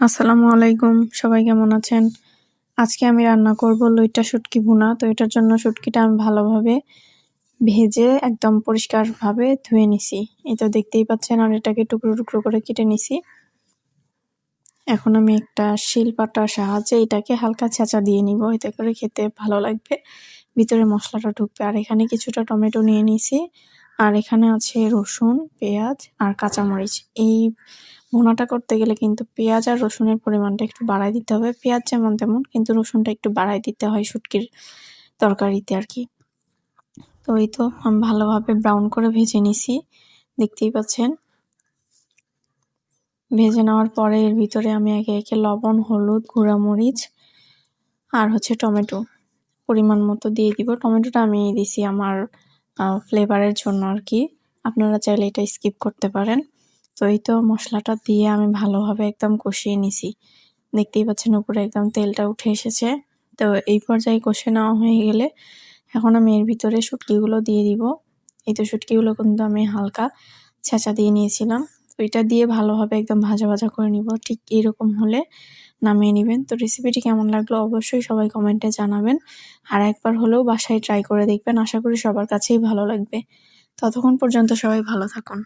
আসসালামু আলাইকুম, সবাই কেমন আছেন? আজকে আমি রান্না করব লইট্টা শুটকি ভুনা। তো এটার জন্য শুটকিটা আমি ভালোভাবে ভেজে একদম পরিষ্কারভাবে ধুয়ে নিছি। এই তো দেখতেই পাচ্ছেন, আর এটাকে টুকরো টুকরো করে কেটে নিছি। এখন আমি একটা শিলপাটার সাহায্যে এটাকে হালকা ছেঁচা দিয়ে নিব, এতে করে খেতে ভালো লাগবে, ভিতরে মশলাটা ঢুকবে। আর এখানে কিছুটা টমেটো নিয়ে নিছি, আর এখানে আছে রসুন, পেঁয়াজ আর কাঁচামরিচ। এই ভুনাটা করতে গেলে কিন্তু পেঁয়াজ আর রসুনের পরিমাণটা একটু বাড়ায় দিতে হবে। পেঁয়াজ যেমন তেমন, কিন্তু রসুনটা একটু বাড়ায় দিতে হয় শুটকির তরকারিতে আর কি। তো এই তো আমি ভালোভাবে ব্রাউন করে ভেজে নিছি, দেখতেই পাচ্ছেন। ভেজে নেওয়ার পরে এর ভিতরে আমি একে একে লবণ, হলুদ, গুঁড়ামরিচ আর টমেটো পরিমাণ মতো দিয়ে দিব। টমেটোটা আমি দিছি আমার ফ্লেভারের জন্য আর কি, আপনারা চাইলে এটা স্কিপ করতে পারেন। তো এই তো মশলাটা দিয়ে আমি ভালোভাবে একদম কষিয়ে নিছি, দেখতেই পাচ্ছেন উপরে একদম তেলটা উঠে এসেছে। তো এই পর্যায়ে কষে নেওয়া হয়ে গেলে এখন আমি এর ভিতরে শুটকিগুলো দিয়ে দিব। এই তো শুটকিগুলো কিন্তু আমি হালকা ছেঁচা দিয়ে নিয়েছিলাম। তো এটা দিয়ে ভালোভাবে একদম ভাজা ভাজা করে নিব। ঠিক এরকম হলে নামিয়ে নেবেন। তো রেসিপিটি কেমন লাগলো অবশ্যই সবাই কমেন্টে জানাবেন, আর একবার হলেও বাসায় ট্রাই করে দেখবেন। আশা করি সবার কাছেই ভালো লাগবে। ততক্ষণ পর্যন্ত সবাই ভালো থাকুন।